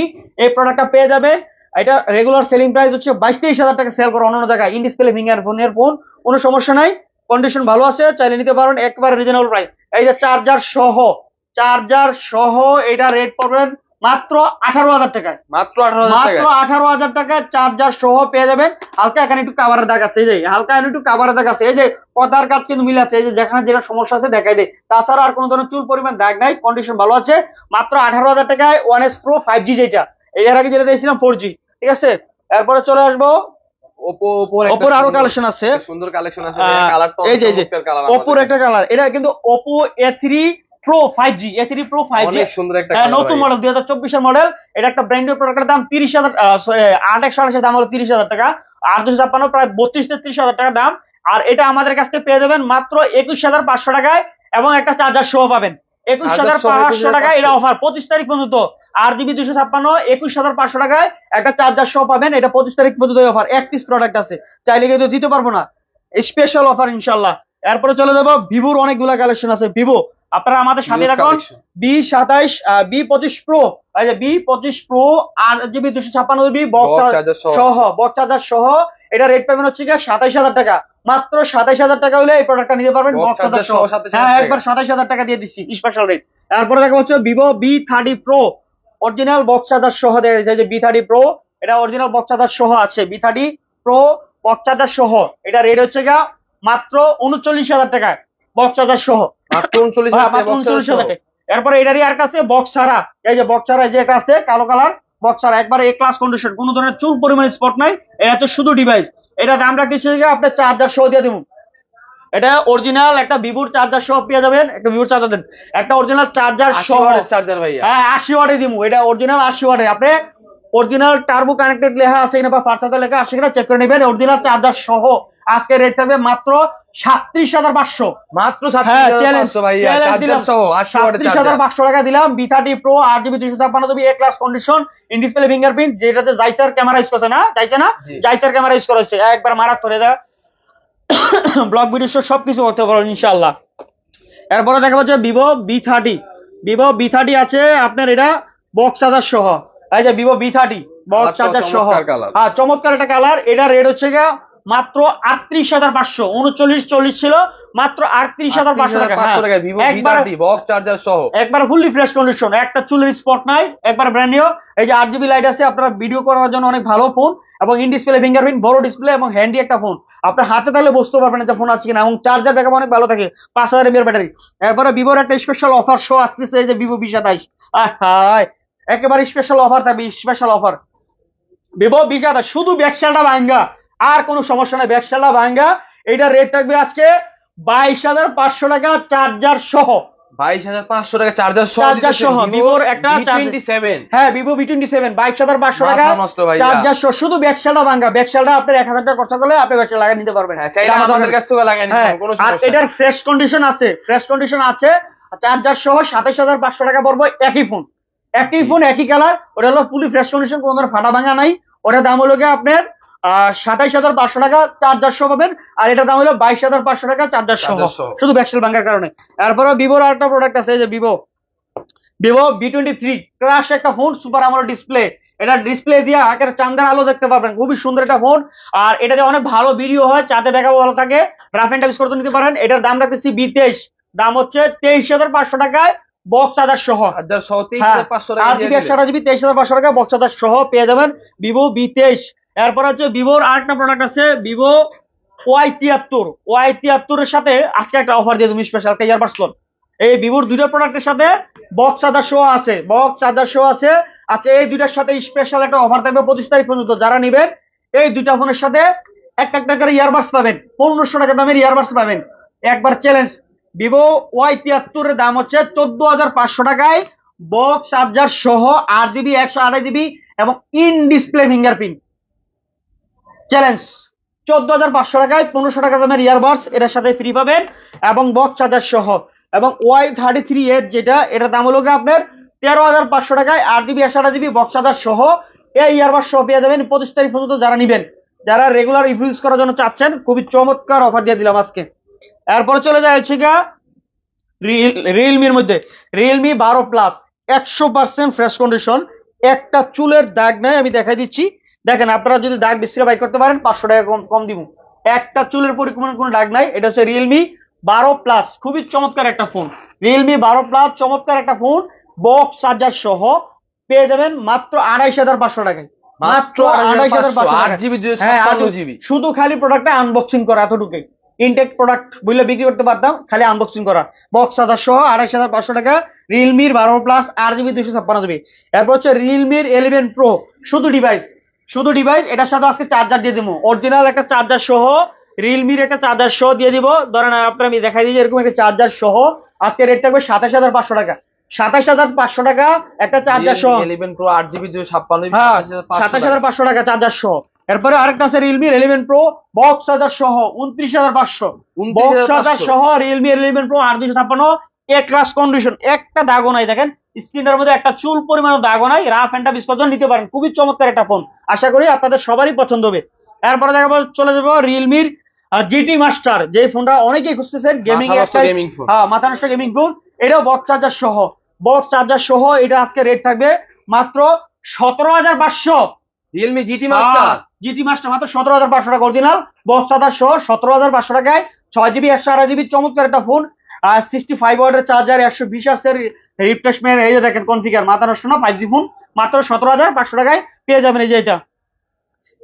এই প্রোডাক্টটা পেয়ে যাবেন। এটা রেগুলার সেলিং প্রাইস হচ্ছে 22-23,000 টাকা সেল করে অন্য জায়গায়, ইন ডিসপ্লে ফিঙ্গারপ্রিন্টের ফোন, কোনো সমস্যা নাই, কন্ডিশন ভালো আছে, চাইলে নিতে পারেন, একবারে রিজনেবল প্রাইস। এই যে চার্জার সহ এটা রেট পড়বেন মাত্র 18,000 টাকায়, মাত্র 18,000 মাত্র টাকা। 18,000 টাকায় চার্জার সহ পেয়ে যাবেন। হালকা এখানে একটু কাভারের দাগ আছে, এই যে হালকা এখানে একটু কাভারের দাগ আছে, এই যে কথার কাজ কিন্তু মিল আছে, এই যে যেখানে যেটা সমস্যা আছে দেখাই দেয়, তাছাড়া আর কোনো ধরনের চুল পরিমাণ দাগ নাই, কন্ডিশন ভালো আছে। মাত্র 18,000 টাকায় 1s Pro 5G, যেটা এর আগে যেটা দিয়েছিলাম 4G, ঠিক আছে। এরপরে চলে আসবো ওপোর আরো কালেকশন আছে, সুন্দর কালেকশন আছে, আহ, কালারটা এই যে চমৎকার কালার। ওপোর একটা কালার, এটা কিন্তু ওপো A3 Pro 5G, অনেক সুন্দর একটা নতুন মডেল 2024 এর মডেল। এটা একটা ব্র্যান্ডের প্রোডাক্টের দাম 30,000, 8/128 দাম হলো 30,000 টাকা, 8/256 প্রায় 32-33,000 টাকা দাম। আর এটা আমাদের কাছ থেকে পেয়ে যাবেন মাত্র 21,500 টাকায়, এবং একটা চার্জার সহ পাবেন 21,500 টাকায়। এটা অফার 25 তারিখ পর্যন্ত, 8GB 256 21,500 টাকায় একটা চার্জার সহ পাবেন। এটা 25 তারিখ পর্যন্ত অফার, এক পিস প্রোডাক্ট আছে, চাইলে কিন্তু দিতে পারবো না, স্পেশাল অফার ইনশাল্লাহ। এরপরে চলে যাবো ভিভোর অনেকগুলা কালেকশন আছে, ভিভো আপনারা আমাদের সাথে রাখুন। B25 Pro, এই যে B25 Pro 8GB 256GB box charger সহ এটা রেট পাবেন হচ্ছে 27,000 টাকা, মাত্র 27,000 টাকা হলে এই প্রোডাক্টটা নিতে পারবেন বক্স চার্জার সহ। হ্যাঁ একবার 27,000 টাকা দিয়ে দিচ্ছি স্পেশাল রেট। তারপরে দেখা হচ্ছে Vivo B30 Pro original box charger সহ, দেখা যাচ্ছে যে B30 Pro এটা অরিজিনাল বক্স চার্জার সহ আছে, B30 Pro বক্স চার্জার সহ এটা রেট হচ্ছে মাত্র 39,000 টাকায় বক্স চার্জার সহ, মাত্র 39,000 টাকা। এরপরে এটারই আর কাছে বক্স ছাড়া, এই যে বক্স ছাড়া যে এটা আছে কালো কালার বক্স ছাড়া, একবার এ ক্লাস কন্ডিশন, কোনো ধরনের চুল পরিমাণ স্পট নাই, এটা তো শুধু ডিভাইস। এটা দাম রাখতেছি আপনার চার্জার সহ দিয়ে দেবো। এটা অরিজিনাল একটা ভিভোর চার্জার সহ পেয়ে যাবেন, একটা ভিভোর চার্জার দেন, একটা অরিজিনাল চার্জার সহ, চার্জার ভাইয়া, হ্যাঁ 80 ওয়াটে দিব, এটা অরিজিনাল 80 ওয়াটে। আপনি অরিজিনাল টার্বো কানেক্টেড লেখা আছে কিনা বা ফার্স্ট লেখা আছে কিনা চেক করে নেবেন, অরিজিনাল চার্জার সহ আজকে রেট থাকবে মাত্র 37,500। মাত্র হ্যাঁ 37,500 ভাইয়া, চার্জার সহ 80 ওয়াটের চার্জার। 37,500 টাকা দিলাম। B30 Pro 8GB 256GB A class condition, in display fingerprint, যেটাতে জাইসার ক্যামেরা ইউজ করছে না, যাইছে না, জি। জাইসার ক্যামেরা ইউজ করা হয়েছে, একবার মারাত্মক রেদা ব্লগ ভিডিও সবকিছু করতে পারবেন ইনশাআল্লাহ। এরপরে দেখা যাচ্ছে ভিভো B30 আছে আপনার, এটা বক্স চার্জার সহ। এই যে ভিভো B30 বক্স চার্জার সহ, হ্যাঁ চমৎকার একটা কালার। এটা রেট হচ্ছে গিয়ে মাত্র 38,500। 39-40 ছিল, মাত্র 38,500 টাকা। ভিভো B30 বক্স চার্জার সহ, একবার ফুললি ফ্রেশ কন্ডিশন, একটা চুলের স্পট নাই, একবার ব্র্যান্ড নিউ। এই যে 8GB লাইট আছে, আপনারা ভিডিও করার জন্য অনেক ভালো ফোন, এবং ইন ডিসপ্লে ফিঙ্গারপ্রিন্ট, বড় ডিসপ্লে এবং হ্যান্ডি একটা ফোন। আপনার হাতে থাকলে বুঝতে পারবেন যে ফোন আছে কিনা, এবং চার্জার ব্যাকআপ অনেক ভালো থাকে, 5000 mAh ব্যাটারি। এরপরে ভিভোর একটা স্পেশাল অফার শো আসতেছে, এই যে ভিভো V27। একেবারে স্পেশাল অফার থাকবে, স্পেশাল অফার ভিভো V27। শুধু ব্যাকশালটা ভাঙ্গা, আর কোনো সমস্যা নাই, ব্যাকশালটা ভাঙ্গা। এটা রেট থাকবে আজকে 22,500 টাকা চার্জার সহ। 22,500 টাকা চার্জার সহ ভিভোর একটা V27। হ্যাঁ ভিভো V27 22,500 টাকা চার্জার সহ। শুধু ব্যাকশালটা ভাঙ্গা, ব্যাকশালটা আপনি 1,000 টাকা খরচা করলে আপনি ব্যাকশাল লাগিয়ে নিতে পারবেন। চাইলে আমাদের কাছ থেকে লাগিয়ে নিতে পারবেন, কোনো সমস্যা আর এটার ফ্রেশ কন্ডিশন আছে, চার্জার সহ 27,500 টাকা পড়বে। একই ফোন একই কালার, ওটা হলো ফুলি ফ্রেশ কন্ডিশন, কোনো ধরনের ফাটা ভাঙা নাই। ওটার দাম হলো আপনার 27,500 টাকা চার্জার সহ পাবেন, আর এটার দাম হলো 22,500 টাকা চার্জার সহ, শুধু ব্যাকশাল ভাঙার কারণে। তারপরে ভিভোর আরেকটা প্রোডাক্ট আছে, যে ভিভো V23 ক্রাশ একটা ফোন, সুপার আমোলেড ডিসপ্লে। এটা ডিসপ্লে দিয়ে আকার চাঁদের আলো দেখতে পারবেন, খুবই সুন্দর একটা ফোন। আর এটাতে অনেক ভালো ভিডিও হয়, চাঁদে ব্যাকআপ ভালো থাকে, রাফ এন্ড টাফ ইউজ করতে নিতে পারেন। এটার দাম রাখতেছি B23, দাম হচ্ছে 23,500 টাকায় বক্স চার্জার সহ। 23,500 টাকা বক্স চার্জার সহ পেয়ে যাবেন ভিভো V23। এরপর হচ্ছে ভিভোর আরেকটা প্রোডাক্ট আছে, ভিভো Y73 এর সাথে আজকে একটা অফার দিয়ে তুমি স্পেশাল একটা ইয়ারবাডস স্লট। এই ভিভোর দুইটা প্রোডাক্টের সাথে বক্স চার্জার সহ আছে, আচ্ছা এই দুইটার সাথে স্পেশাল একটা অফার থাকবে 25 তারিখ পর্যন্ত। যারা নিবেন এই দুইটা ফোনের সাথে একটা করে ইয়ারবাডস পাবেন, 1500 টাকা দামের ইয়ারবাডস পাবেন, একবার চ্যালেঞ্জ। ভিভো Y73 এর দাম হচ্ছে 14,500 টাকায় বক্স চার্জার সহ 8GB 128GB এবং ইন ডিসপ্লে ফিঙ্গারপ্রিন্ট। চ্যালেঞ্জ 14,500 টাকায় 1500 টাকা দামের ইয়ারবাডস এটার সাথে ফ্রি পাবেন, এবং বক্স চার্জার সহ। এবং Y33 এর যেটা, এটার দাম হলো আপনার 13,500 টাকায় 8GB 128GB বক্স চার্জার সহ এই ইয়ারবাডস সহ পেয়ে যাবেন 25 তারিখ পর্যন্ত। যারা নিবেন, যারা রেগুলার ইউজ করার জন্য চাচ্ছেন, খুবই চমৎকার অফার দিয়ে দিলাম আজকে। এরপরে চলে যায় হচ্ছে গা রিয়েলমির মধ্যে, রিয়েলমি 12 প্লাস 100% ফ্রেশ কন্ডিশন, একটা চুলের দাগ নাই। আমি দেখাই দিচ্ছি, দেখেন আপনারা যদি দাগ বিশ্রী বাইর করতে পারেন 500 টাকা কম দিব, একটা চুলের পরিমাণ কোনো দাগ নাই। এটা হচ্ছে রিয়েলমি 12 প্লাস, খুবই চমৎকার একটা ফোন। রিয়েলমি 12 প্লাস চমৎকার একটা ফোন, বক্স চার্জার সহ পেয়ে যাবেন মাত্র 28,500 টাকায়। মাত্র 28,500 টাকা। শুধু খালি প্রোডাক্টটা আনবক্সিং করা, এতটুকুই। ইনটেক প্রোডাক্ট বললে বিক্রি করতে পারতাম, খালি আনবক্সিং করা। বক্স চার্জার সহ 28,500 টাকা, রিয়েলমির 12 প্লাস 8GB 256GB। এরপর হচ্ছে রিয়েলমির 11 প্রো, শুধু ডিভাইস, এটার সাথে আজকে চার্জার দিয়ে দিব, অরিজিনাল একটা চার্জার সহ, রিয়েলমির একটা চার্জার সহ দিয়ে দিব। ধরেন আপনার আমি দেখাই দিই, এরকম একটা চার্জার সহ আজকে রেট থাকবে 27,500 টাকা। 27,500 টাকা একটা চার্জার সহ, 11 প্রো 8GB 256GB, 27,500 টাকা চার্জার সহ। এরপরে আরেকটা আছে রিয়েলমি 11 প্রো বক্স চার্জার সহ 29,500, বক্স চার্জার সহ রিয়েলমি 11 প্রো 8/256 এ ক্লাস কন্ডিশন, একটা দাগও নাই। দেখেন স্ক্রিনের মধ্যে একটা চুল পরিমাণ দাগও নাই, রাফ এন্ড টাফ ইউজ করতে নিতে পারেন, খুবই চমৎকার একটা ফোন। আশা করি আপনাদের সবারই পছন্দ হবে। এরপরে দেখাবো, চলে যাবো রিয়েলমির জিটি মাস্টার, যে ফোনটা অনেকেই খুঁজতেছেন, গেমিং মাথা নষ্ট গেমিং ফোন। এটাও বক্স চার্জার সহ, এটা আজকে রেট থাকবে মাত্র 17,500। রিয়েলমি জিটি মাস্টার মাত্র 17,500 টাকা, অরিজিনাল বক্স চার্জার সহ 17,500 টাকায় 6GB 128GB চমৎকার একটা ফোন। 65 ওয়াটের চার্জার, 120 Hz রিফ্রেশমেন্ট। এই যে দেখেন কনফিগার, মাথা নষ্ট না, 5G ফোন, মাত্র 17,500 টাকায় পেয়ে যাবেন। এই যে এটা।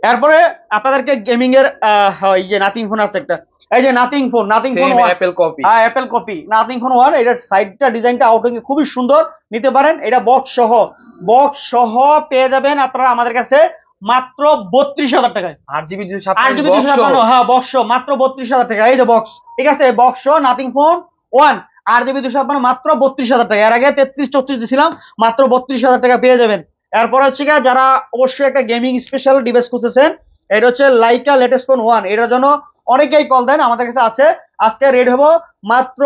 এরপরে আপনাদেরকে গেমিং এর এই যে নাথিং ফোন আছে একটা, এই যে nothing phone Apple copy nothing phone 1। এটার সাইডটা ডিজাইনটা আউটিং এ খুবই সুন্দর, নিতে পারেন। এটা বক্স সহ পেয়ে যাবেন আপনারা আমাদের কাছে মাত্র 32,000 টাকায়, 8GB 256, হ্যাঁ বক্স মাত্র 32,000 টাকা। এই যে বক্স, ঠিক আছে, বক্স নাথিং ফোন 1 8GB 256 মাত্র 32,000 টাকা। এর আগে 33-34 দিয়েছিলাম, মাত্র 32,000 টাকা পেয়ে যাবেন। এরপর হচ্ছে যারা অবশ্যই একটা গেমিং স্পেশাল ডিভাইস খুঁজতেছেন, এটা হচ্ছে লাইকা লেটেস্ট ফোন 1। এটার জন্য অনেকেই কল দেন, আমাদের কাছে আছে। আজকে রেট হবো মাত্র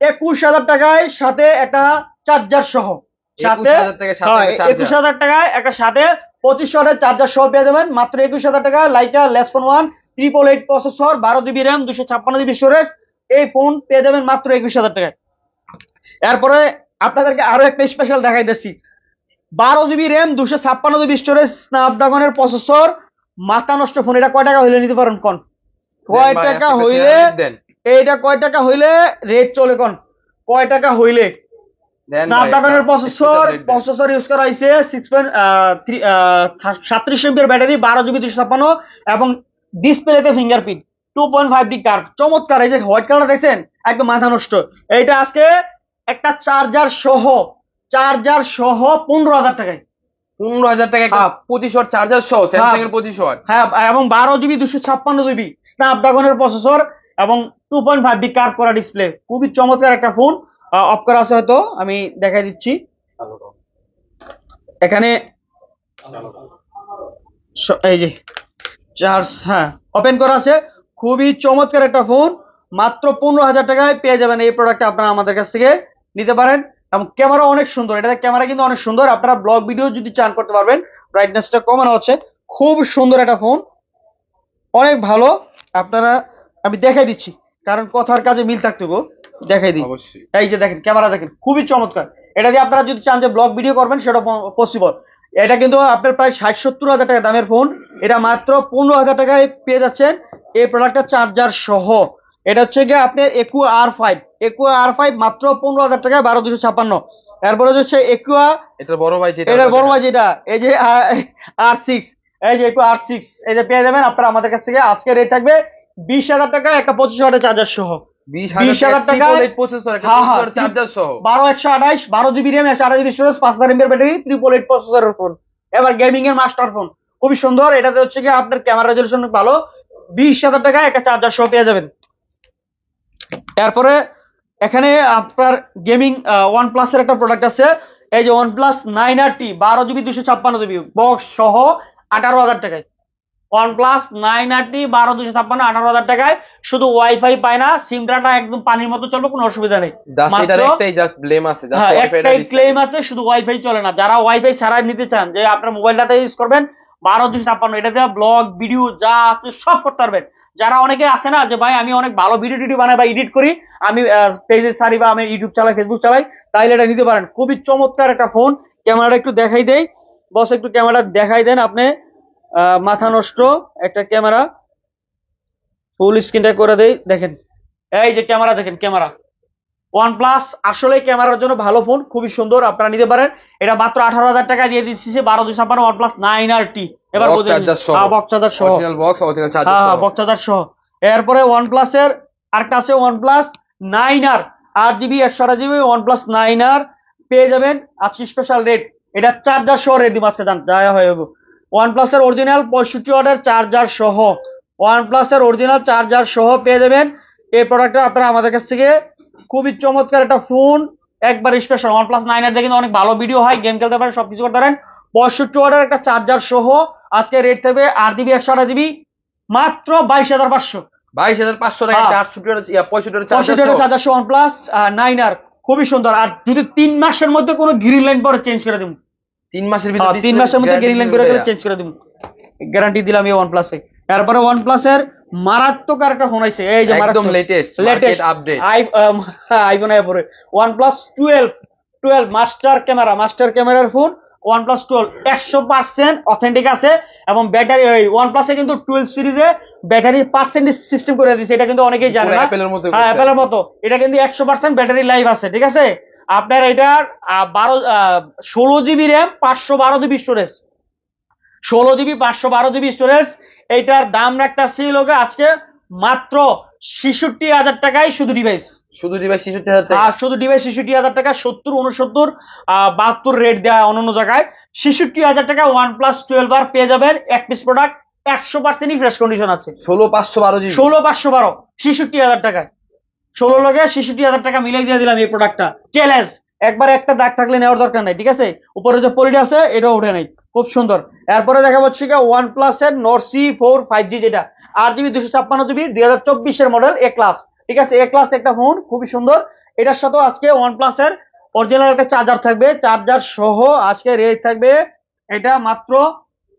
21,000 টাকায়, সাথে একটা চার্জার সহ। সাথে 21,000 টাকায় একটা সাথে 2500 চার্জার সহ পেয়ে যাবেন মাত্র 21,000 টাকায়। Laika লেসফোন 1 888 processor, 12 GB RAM, 256 GB storage. এই ফোন পেয়ে যাবেন মাত্র 21,000 টাকায়। এরপরে আপনাদেরকে আরো একটা স্পেশাল দেখাই দিচ্ছি। 12 জিবি র্যাম, 256 জিবি স্টোরেজ, স্ন্যাপড্রাগনের প্রসেসর, মাথা নষ্ট ফোন। এটা কয় টাকা হইলে নিতে পারেন কোন? কয় টাকা হইলে এইটা কয় টাকা হইলে রেট চলে কোন? কয় টাকা হইলে? স্ন্যাপড্রাগনের প্রসেসর ইউজ করা হয়েছে 37 এমপির ব্যাটারি, 12 জিবি 256, এবং ডিসপ্লেতে ফিঙ্গারপ্রিন্ট, 2.5D কার্ভ। চমৎকার। এই যে হোয়াইট কালার দেখছেন, একদম মাথা নষ্ট। এইটা আজকে একটা চার্জার সহ 15,000 টাকায়। 15,000 টাকা একটা 25 ওয়াট চার্জার সহ, স্যামসাং এর 25 ওয়াট। হ্যাঁ, এবং 12 জিবি 256 জিবি স্ন্যাপড্রাগনের প্রসেসর এবং 2.5D কার্ভ করা ডিসপ্লে। খুবই চমৎকার একটা ফোন। অফ করা আছে হয়তো, আমি দেখাই দিচ্ছি। এখানে এই যে চার্জ, হ্যাঁ, ওপেন করা আছে। খুবই চমৎকার একটা ফোন, মাত্র 15,000 টাকায় পেয়ে যাবেন এই প্রোডাক্টটা। আপনারা আমাদের কাছ থেকে নিতে পারেন। এবং ক্যামেরা অনেক সুন্দর, এটাতে ক্যামেরা কিন্তু অনেক সুন্দর। আপনারা ব্লগ ভিডিও যদি চান করতে পারবেন, ব্রাইটনেসটা কমানো হচ্ছে। খুব সুন্দর একটা ফোন, অনেক ভালো। আপনারা, আমি দেখাই দিচ্ছি কারণ কথার কাজে মিল থাকতে গো, দেখাই দিই। এই যে দেখেন, ক্যামেরা দেখেন, খুবই চমৎকার। এটা দিয়ে আপনারা যদি চান যে ব্লগ ভিডিও করবেন, সেটা পসিবল। এটা কিন্তু আপনার প্রায় 60-70 হাজার টাকা দামের ফোন, এটা মাত্র 15,000 টাকায় পেয়ে যাচ্ছেন এই প্রোডাক্টটা চার্জার সহ। এটা হচ্ছে গিয়ে আপনার একুয়া R5 মাত্র 15,000 টাকায়, 12,256। এরপরে হচ্ছে একুয়া, এটার বড় ভাই যেটা এই যে R6, এই যে একুয়া R6, এই যে পেয়ে যাবেন আপনারা আমাদের কাছ থেকে। আজকে রেট থাকবে 20,000 টাকায় একটা 25 ওয়াটের চার্জার সহ। 20,000 টাকায় চার্জার সহ, 12128, 12 GB RAM, 8GB storage, 5000 mAh battery, 888 প্রসেসরের ফোন। এবার গেমিং এর মাস্টার ফোন, খুবই সুন্দর। এটাতে হচ্ছে কি আপনার ক্যামেরা রেজলিউশন ভালো। 20,000 টাকায় একটা চার্জার সহ পেয়ে যাবেন। এরপরে এখানে আপনার গেমিং OnePlus এর একটা প্রোডাক্ট আছে। এই যে OnePlus 9RT, 12 GB 256 GB box সহ, 18,000 টাকায়। OnePlus 9RT 12,256, 18,000 টাকায়। শুধু ওয়াইফাই পায় না, সিম ডাটা একদম পানির মতো চলবে, কোনো অসুবিধা নেই। একটাই ক্লেম আছে, শুধু ওয়াইফাই চলে না। যারা ওয়াইফাই ছাড়া নিতে চান, যে আপনার মোবাইল ডাটা ইউজ করবেন 12,256, এটা দিয়ে ব্লগ ভিডিও যা আছে সব করতে পারবেন। যারা অনেকে আছে না যে ভাই আমি অনেক ভালো ভিডিও টিডিও বানাই বা এডিট করি, আমি পেজে সারি বা আমি ইউটিউব চালাই, ফেসবুক চালাই, তাইলে এটা নিতে পারেন। খুবই চমৎকার একটা ফোন। ক্যামেরাটা একটু দেখাই দেই বস, একটু ক্যামেরা দেখাই দেন আপনি। মাথা নষ্ট একটা ক্যামেরা, ফুল স্ক্রিনটা করে দেই, দেখেন এই যে ক্যামেরা দেখেন। ক্যামেরা OnePlus আসলে ক্যামেরার জন্য ভালো ফোন, খুবই সুন্দর, আপনারা নিতে পারেন। এটা মাত্র 18,000 টাকা দিয়ে দিচ্ছি 12,256 OnePlus 9RT। এবার বক্স চার্জার সহ, বক্স চার্জার সহ। এরপরে OnePlus এর আরেকটা আছে, OnePlus 9R, 8GB 128GB OnePlus 9R পেয়ে যাবেন আজকে স্পেশাল রেট। এটা চার্জার সহ রেট দিব আজকে, দেওয়া হয়ে যাবে। OnePlus এর অরিজিনাল 65 ওয়াটের চার্জার সহ, OnePlus এর অরিজিনাল চার্জার সহ পেয়ে যাবেন এই প্রোডাক্টটা আপনারা আমাদের কাছ থেকে। খুবই চমৎকার একটা ফোন, একবার স্পেশাল। OnePlus 9R দিয়ে কিন্তু অনেক ভালো ভিডিও হয়, গেম খেলতে পারেন, সবকিছু করতে পারেন। 65 ওয়াটের একটা চার্জার সহ আজকে রেট থাকবে 8GB 128GB মাত্র 22,500। 22,500 টাকা 65 ওয়াটের চার্জার সহ OnePlus 9R, খুবই সুন্দর। আর যদি 3 মাসের মধ্যে কোনো গ্রিন লাইন পরে চেঞ্জ করে দিব, 3 মাসের ভিতরে 3 মাসের মধ্যে গ্রিন লাইন পরে চেঞ্জ করে দিব, গ্যারান্টি দিলাম এই OnePlus এ। তারপরে OnePlus এর মারাত্মক একটা ফোন আছে, এই যে একদম লেটেস্ট আপডেট আইফোন এর পরে OnePlus 12 মাস্টার ক্যামেরার ফোন। OnePlus 12 100% অথেন্টিক আছে, এবং ব্যাটারি ওই OnePlus এ কিন্তু 12 সিরিজে ব্যাটারি পার্সেন্টেজ সিস্টেম করে দিয়েছে, এটা কিন্তু অনেকেই জানে না। হ্যাঁ, অ্যাপেলের মতো এটা কিন্তু 100% ব্যাটারি লাইফ আছে, ঠিক আছে। আপনার এটার 16GB RAM, 512GB storage, 16GB 512GB storage. এইটার দাম রাখতেছিল আজকে মাত্র 66,000 টাকায়। শুধু ডিভাইস 66,000 টাকা, শুধু ডিভাইস 66,000 টাকা। 70, 69, 72 রেট দেওয়া অন্য জায়গায়। 66,000 টাকা OnePlus 12R পেয়ে যাবেন। এক পিস প্রোডাক্ট, 100% ফ্রেশ কন্ডিশন আছে। 16,512 16,512 66,000 টাকায়। 16 লগে 66,000 টাকা মিলাই দিয়ে দিলাম এই প্রোডাক্টটা। চ্যালেঞ্জ, একবার একটা দাগ থাকলে নেওয়ার দরকার নাই, ঠিক আছে। উপরে যে পলিটা আছে এটাও উঠে নাই, খুব সুন্দর। এরপরে দেখা হচ্ছে OnePlus এর Nord C4 5G, যেটা 8GB 256GB 2024 মডেল এ ক্লাস। ঠিক আছে, এ ক্লাস একটা ফোন, খুবই সুন্দর। এটার সাথেও আজকে OnePlus এর অরিজিনাল একটা চার্জার থাকবে, চার্জার সহ আজকে রেট থাকবে এটা মাত্র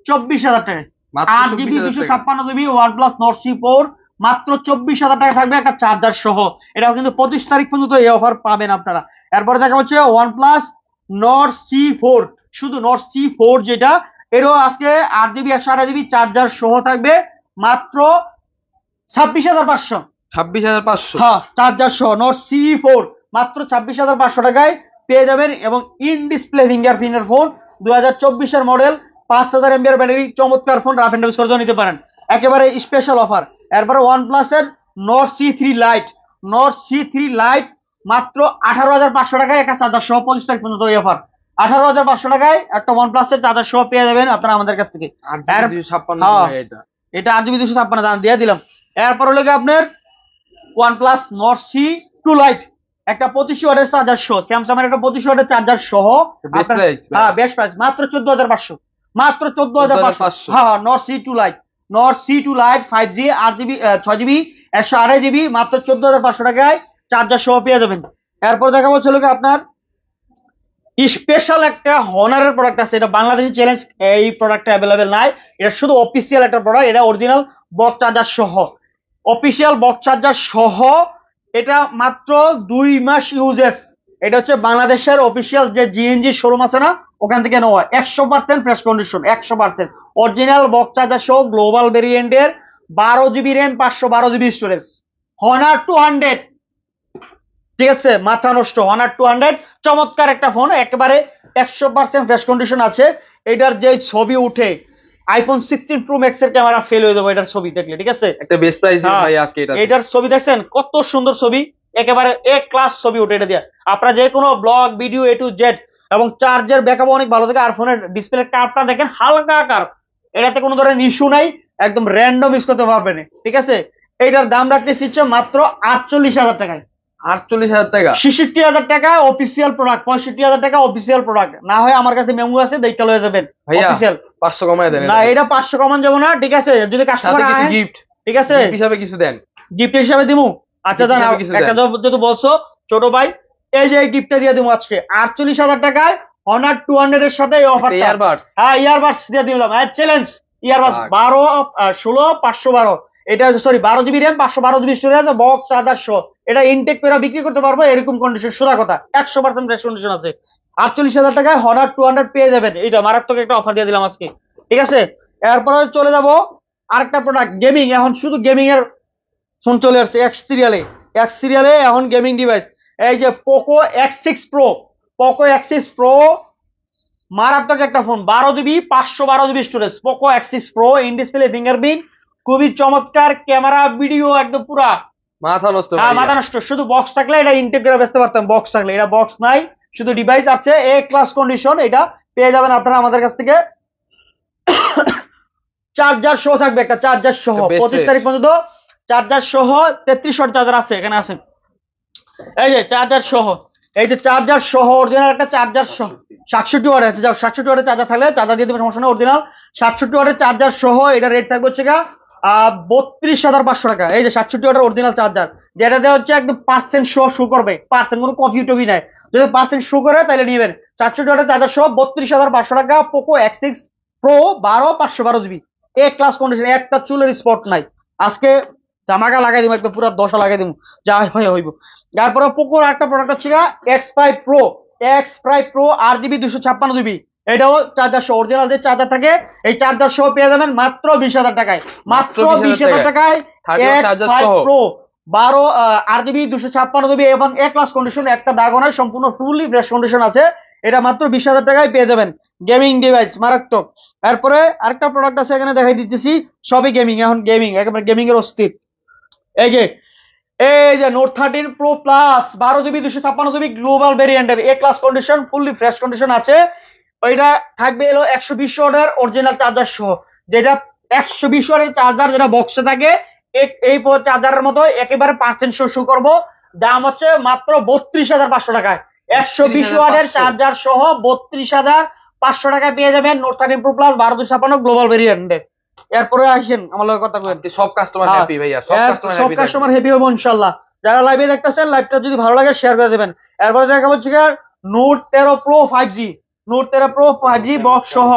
24,000 টাকায়। মাত্র 8GB 24,000 টাকা। 256GB OnePlus Nord C4 মাত্র 24,000 টাকা থাকবে একটা চার্জার সহ। এটাও কিন্তু 25 তারিখ পর্যন্ত এই অফার পাবেন আপনারা। এরপরে দেখা হচ্ছে OnePlus Nord C4, শুধু Nord C4 যেটা, এটাও আজকে 8GB 128GB চার্জার সহ থাকবে মাত্র 26,500। 26,500। হ্যাঁ, চার্জার সহ Nord C4 মাত্র 26,500 টাকায় পেয়ে যাবেন। এবং ইন ডিসপ্লে ফিঙ্গারপ্রিন্টের ফোন, 2024 মডেল, 5000 mAh ব্যাটারি, চমৎকার ফোন, রাফ এন্ড ইউজ করে নিতে পারেন, একেবারে স্পেশাল অফার। এরপরে OnePlus এর Nord C3 Lite, Nord C3 Lite মাত্র 18,500 টাকায় একটা চার্জার সহ, 25 তারিখ পর্যন্ত এই অফার। 18,500 টাকায় একটা OnePlus এর চার্জার সহ পেয়ে যাবেন আপনারা আমাদের কাছ থেকে। 8GB 256 হ্যাঁ, এটা। এটা 8GB 256 দাম দিয়ে দিলাম। এরপর হলো আপনার OnePlus Nord C2 Lite, একটা 25 ওয়াটের চার্জার সহ, স্যামসাং এর একটা 25 ওয়াটের চার্জার সহ, বেস্ট প্রাইস। হ্যাঁ বেস্ট প্রাইস, মাত্র 14,500, মাত্র 14,500। হ্যাঁ, Nord C2 Lite, Nord C2 Lite 5G 8GB 6GB 128GB মাত্র 14,500 টাকায় চার্জার সহ পেয়ে যাবেন। এরপর দেখা হচ্ছে লোকে আপনার স্পেশাল একটা হনারের প্রোডাক্ট আছে, এটা বাংলাদেশি চ্যালেঞ্জ, এই প্রোডাক্টটা অ্যাভেলেবেল নাই, এটা শুধু অফিসিয়াল একটা প্রোডাক্ট, এটা অরিজিনাল বক্স চার্জার সহ, অফিসিয়াল বক্স চার্জার সহ, এটা মাত্র 2 মাস ইউজেস। এটা হচ্ছে বাংলাদেশের অফিসিয়াল যে জিএনজি শোরুম আছে না, ওখান থেকে নেওয়া, 100% fresh condition, 100% original box charger সহ, গ্লোবাল ভেরিয়েন্টের, 12GB RAM, 512GB storage, honours 200। ঠিক আছে, মাথা নষ্ট, Honor 200 চমৎকার একটা ফোন, একেবারে 100% ফ্রেশ কন্ডিশন আছে। এটার যে ছবি উঠে iPhone 16 Pro Max এর ক্যামেরা ফেল হয়ে যাবে এটার ছবি দেখলে। ঠিক আছে, একটা বেস্ট প্রাইস দিন হ্যাঁ, ভাই আজকে এটা। এটার ছবি দেখছেন কত সুন্দর ছবি, একেবারে এ ক্লাস ছবি উঠে এটা দিয়ে। আপনারা যে কোনো blog video A to Z, এবং চার্জের ব্যাকআপ অনেক ভালো থাকে। আর ফোনের ডিসপ্লে কার্ভটা দেখেন, হালকা কার্ভ, এটাতে কোনো ধরনের ইস্যু নাই, একদম র্যান্ডম ইউজ করতে পারবেন। ঠিক আছে, এইটার দাম রাখতেছি হচ্ছে মাত্র 48,000 টাকায়। 48,000 টাকা। 66,000 টাকা অফিসিয়াল প্রোডাক্ট, 65,000 টাকা অফিসিয়াল প্রোডাক্ট। না হয় আমার কাছে মেমো আছে, দেখতে লয়ে যাবেন ভাইয়া অফিসিয়াল। 500 কমায় দেন। না, এটা 500 কমান যাবো না। ঠিক আছে, যদি কাস্টমার সাথে কিছু আহে, গিফট, ঠিক আছে, গিফট হিসাবে কিছু দেন, গিফট হিসাবে দিমু। আচ্ছা gift জান, হিসাবে কিছু একটা দেন। যেহেতু বলছো ছোট ভাই, এই যে গিফটটা দিয়ে দিমু আজকে 48,000 টাকায় Honor 200 এর সাথে এই অফারটা। ইয়ারবাডস। হ্যাঁ, ইয়ারবাডস দিয়ে দিলাম, চ্যালেঞ্জ ইয়ারবাডস, রাখ। 12 16 512, এটা sorry 12GB RAM, 512GB storage, box charger সহ। এটা ইনটেক করে বিক্রি করতে পারবো, এরকম কন্ডিশন, সোজা কথা, 100% ফ্রেশ কন্ডিশন আছে। 48,000 টাকায় Honor 200 পেয়ে যাবেন, এটা মারাত্মক একটা অফার দিয়ে দিলাম আজকে। ঠিক আছে, এরপরে চলে যাব আরেকটা প্রোডাক্ট, গেমিং। এখন শুধু গেমিং এর ফোন চলে আসছে এক সিরিয়ালে, এক সিরিয়ালে এখন গেমিং ডিভাইস। এই যে Poco X6 Pro, Poco X6 Pro মারাত্মক একটা phone, 12GB 512GB storage, Poco X6 Pro, in display fingerprint, খুবই চমৎকার, ক্যামেরা ভিডিও একদম পুরা মাথা নষ্ট মাথা ভাইয়া। নষ্ট। শুধু বক্স থাকলে এটা ইনটেক করে বেচতে পারতাম, বক্স থাকলে, এটা বক্স নাই, শুধু ডিভাইস আছে, এ ক্লাস কন্ডিশন। এটা পেয়ে যাবেন আপনারা আমাদের কাছ থেকে। চার্জার সহ থাকবে, একটা চার্জার সহ, Best 25 rate। তারিখ পর্যন্ত চার্জার সহ, 33 ওয়াট চার্জার আছে, এখানে আছে, এই যে চার্জার সহ, এই যে চার্জার সহ অরিজিনাল একটা চার্জার সহ, 67 ওয়াটের আছে, যাও 67 ওয়াটের চার্জার থাকলে চার্জার দিয়ে দেবে, সমস্যা নেই, অরিজিনাল 67 ওয়াটের চার্জার সহ। এটা রেট থাকবে হচ্ছে 32,500 টাকা। এই যে 67 ওয়াটের অরিজিনাল চার্জার, যেটা দেওয়া হচ্ছে একদম পার্সেন্ট শো করবে, পার্সেন্ট, কোনো কপি টপি নাই, যদি পার্সেন্ট শো করে তাহলে নিবেন। 67 ওয়াটের চার্জার সহ 32,500 টাকা, পোকো X6 Pro 512GB, এ ক্লাস কন্ডিশন, একটা চুলের স্পট নাই। আজকে জামাকা লাগাই দিব, একদম পুরো 10 লাগাই দিব, যা হয় হইব। তারপরে পোকোর একটা প্রোডাক্ট হচ্ছে X5 Pro, X5 Pro 8GB 256GB, এটাও চার্জার সহ, অরিজিনাল যে চার্জার থাকে এই চার্জার সহ পেয়ে যাবেন মাত্র 20,000 টাকায়, মাত্র 20,000 টাকায় চার্জার X5 সহ। Pro 8GB 256GB, এবং এ ক্লাস কন্ডিশন, একটা দাগ নয়, সম্পূর্ণ ফুললি ফ্রেশ কন্ডিশন আছে। এটা মাত্র 20,000 টাকায় পেয়ে যাবেন, গেমিং ডিভাইস মারাত্মক। এরপরে আরেকটা প্রোডাক্ট আছে, এখানে দেখাই দিতেছি, সবই গেমিং, এখন গেমিং, একেবারে গেমিং এর অস্থির। এই যে Note 13 Pro Plus 12GB 256GB global ভেরিয়েন্টের, A class condition, fully fresh condition আছে। ওইটা থাকবে এলো 120 ওয়াটের অরিজিনাল চার্জার সহ, যেটা 120 ওয়াটের চার্জার যেটা বক্সে থাকে, এই চার্জারের মতো একেবারে পার্সেন্ট শো করবো। দাম হচ্ছে মাত্র 32,500 টাকায়, 120 ওয়াটের চার্জার সহ 32,500 টাকায় পেয়ে যাবেন Note 13 Pro Plus 1256 গ্লোবাল ভেরিয়েন্টের। এরপরে আসেন আমার লগে কথা কইেন। আজকে সব কাস্টমার হ্যাঁ, হ্যাপি ভাইয়া, সব কাস্টমার সব হ্যাপি। কাস্টমার হ্যাপি হবো ইনশাল্লাহ। যারা লাইভে দেখতেছেন, লাইভটা যদি ভালো লাগে শেয়ার করে দেবেন। এরপরে দেখা হচ্ছে note 13 pro 5G, note 13 pro 5G box সহ,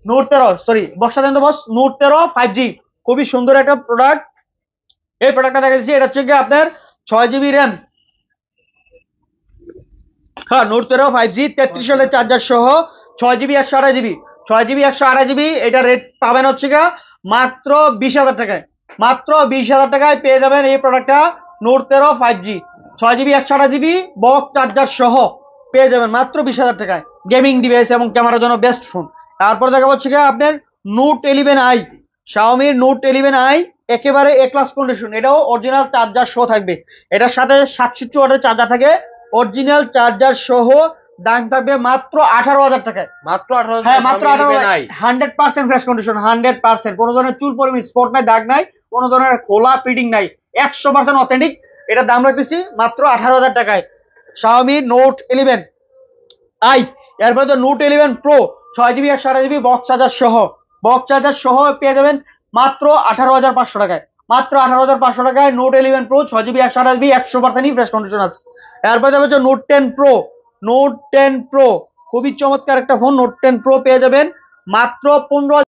নোট 13 সরি বক্সটা দেন তো বস, নোট 13 5G খুবই সুন্দর একটা প্রোডাক্ট। এই প্রোডাক্টটা দেখা যাচ্ছে, এটা হচ্ছে আপনার 6GB র্যাম। হ্যাঁ, নোট 13 5G 33 সালের চার্জার সহ 6GB 128GB, 6GB 128GB। এটা রেট পাবেন হচ্ছে মাত্র 20,000 টাকায়। মাত্র 20,000 টাকায় পেয়ে যাবেন এই প্রোডাক্টটা, note 13 5G 6GB 128GB box charger সহ পেয়ে যাবেন মাত্র 20,000 টাকায়। গেমিং ডিভাইস এবং ক্যামেরার জন্য বেস্ট ফোন। তারপর দেখা হচ্ছে আপনার নোট 11i, শাওমির নোট 11i একেবারে এ ক্লাস কন্ডিশন। এটাও অরিজিনাল চার্জার সহ থাকবে। এটার সাথে 760 ওয়াটের চার্জার থাকে, অরিজিনাল চার্জার সহ। দাম থাকবে মাত্র 18,000 টাকায়। মাত্র 18,000। হ্যাঁ, মাত্র 18,000। 100% ফ্রেশ কন্ডিশন, 100%। কোনো ধরনের চুল পরিমাণ স্পট নাই, দাগ নাই, কোনো ধরনের খোলা ফিটিং নাই, 100% অথেন্টিক। এটার দাম রাখতেছি মাত্র 18,000 টাকায়। Xiaomi note 11i। এরপরে তো note 11 pro 6GB 128GB box charger সহ, বক্স চার্জার সহ পেয়ে যাবেন মাত্র 18,500 টাকায়। মাত্র 18,500 টাকায় note 11 pro 6GB 128GB 100% fresh condition আছে। এরপরে যাবে নোট 10 প্রো, নোট 10 প্রো খুবই চমৎকার একটা ফোন। নোট 10 প্রো পেয়ে যাবেন মাত্র 15,000